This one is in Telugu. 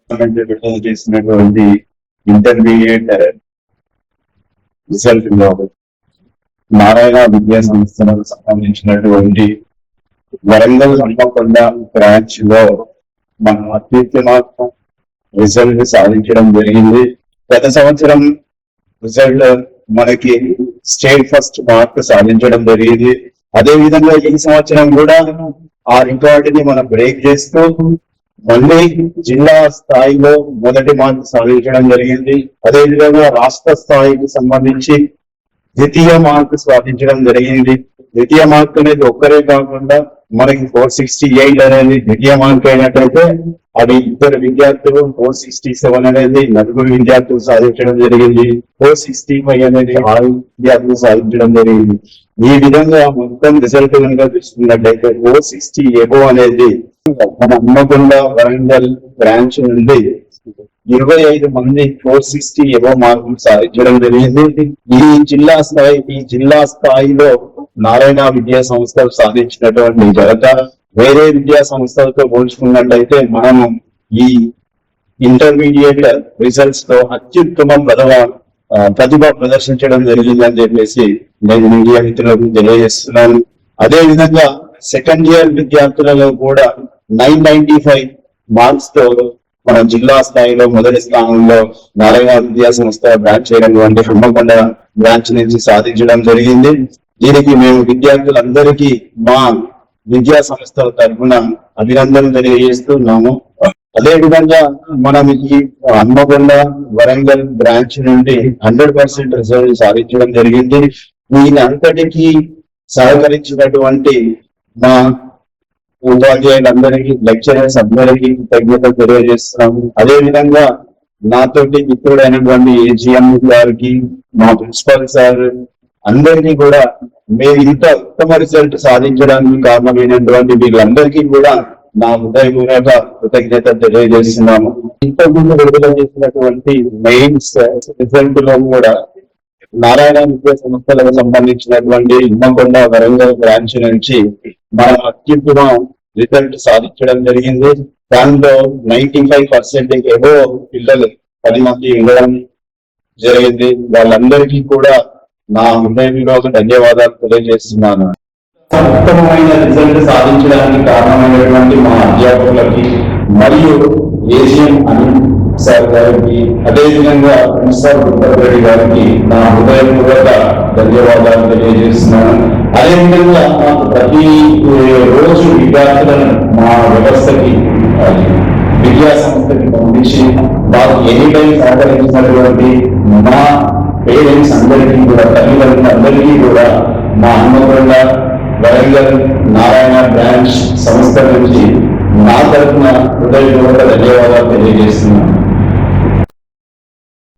విడుదల చేసినటువంటి ఇంటర్మీడియట్ రిజల్ట్ లో నారాయణ విద్యా సంస్థలకు సంబంధించినటువంటి వరంగల్ హన్మకొండ బ్రాంచ్ లో మనం అత్యుత్తమ రిజల్ట్ సాధించడం జరిగింది. గత సంవత్సరం రిజల్ట్ మనకి స్టేట్ ఫస్ట్ మార్క్ సాధించడం జరిగింది. అదే విధంగా ఈ సంవత్సరం కూడా ఆ రికార్డుని మనం బ్రేక్ చేస్తూ మళ్ళీ జిల్లా స్థాయిలో మొదటి మార్క్ సాధించడం జరిగింది. అదే విధంగా రాష్ట్ర స్థాయికి సంబంధించి ద్వితీయ మార్క్ సాధించడం జరిగింది. ద్వితీయ మార్క్ అనేది ఒక్కరే కాకుండా మనకి 468 అనేది ద్వితీయ మార్క్ అయినట్లయితే అది ఇద్దరు విద్యార్థులు 467 అనేది నలుగురు విద్యార్థులు సాధించడం జరిగింది. 465 అనేది 6 విద్యార్థులు సాధించడం జరిగింది. ఈ విధంగా మొత్తం రిజల్ట్ కనుక చూసుకున్నట్లయితే 460 ఎబో అనేది మన హన్మకొండ వరంగల్ బ్రాంచ్ నుండి 25 మంది 460 ఎబో మార్కులు సాధించడం జరిగింది. ఈ జిల్లా స్థాయిలో నారాయణ విద్యా సంస్థలు సాధించినటువంటి ఘనత వేరే విద్యా సంస్థలతో పోల్చుకున్నట్లయితే మనము ఈ ఇంటర్మీడియట్ రిజల్ట్స్ లో అత్యుత్తమ ప్రతిభ ప్రదర్శించడం జరిగిందని చెప్పేసి నేను మీడియా మిత్రులకు తెలియజేస్తున్నాను. అదే విధంగా సెకండ్ ఇయర్ విద్యార్థులలో కూడా 995 మార్క్స్ తో మన జిల్లా స్థాయిలో మొదటి స్థానంలో నారాయణ విద్యా సంస్థ బ్రాంచ్ అయినటువంటి హన్మకొండ బ్రాంచ్ నుంచి సాధించడం జరిగింది. దీనికి మేము విద్యార్థులందరికీ మా విద్యా సంస్థల తరఫున అభినందనలు తెలియజేస్తున్నాము. అదే విధంగా మనం ఈ హన్మకొండ వరంగల్ బ్రాంచ్ నుండి 100% రిజల్ట్ సాధించడం జరిగింది. దీని అంతటికీ సహకరించినటువంటి మా ఉపాధ్యాయులందరికీ, లెక్చరర్స్ అందరికీ కృతజ్ఞతలు తెలియజేస్తున్నాము. అదే విధంగా నాతోటి మిత్రుడైనటువంటి ఏజీఎం గారికి, మా ప్రిన్సిపల్ సార్ అందరికీ కూడా మేము ఇంత ఉత్తమ రిజల్ట్ సాధించడానికి కారణమైనటువంటి వీళ్ళందరికీ కూడా నా హృదయపూర్వక కృతజ్ఞత తెలియజేస్తున్నాము. ఇంతకుముందు విడుదల చేసినటువంటి మెయిన్స్ రిజల్ట్ లో కూడా నారాయణ విద్యా సంస్థలకు సంబంధించినటువంటి హన్మకొండ వరంగల్ బ్రాంచ్ నుంచి మనం అత్యుత్తమ రిజల్ట్ సాధించడం జరిగింది. దానిలో 95% ఏవో పిల్లలు 10 మంది ఉండడం జరిగింది. వాళ్ళందరికీ కూడా నా హృదయపూర్వక ధన్యవాదాలు తెలియజేస్తున్నాను. ఉత్తమమైన రిజల్ట్ సాధించడానికి కారణమైనటువంటి మా అధ్యాపకులకి మరియు ఏజిఎం అనిల్ సార్ గారికి, అదేవిధంగా ప్రిన్సిపల్ రెడ్డి గారికి నా హృదయపూర్వక ధన్యవాదాలు తెలియజేస్తున్నాను. అదేవిధంగా మాకు ప్రతి రోజు విద్యార్థులను మా వ్యవస్థకి విద్యా సంస్థకి పంపించి మాకు ఎనీ టైం సహకరించినటువంటి మా పేరెంట్స్ అందరికీ కూడా, తల్లిదండ్రులు అందరికీ కూడా మా హన్మకొండ వరంగల్ నారాయణ బ్రాంచ్ సంస్థ నుంచి నా తరఫున హృదయపూర్వక ధన్యవాదాలు తెలియజేస్తున్నాను.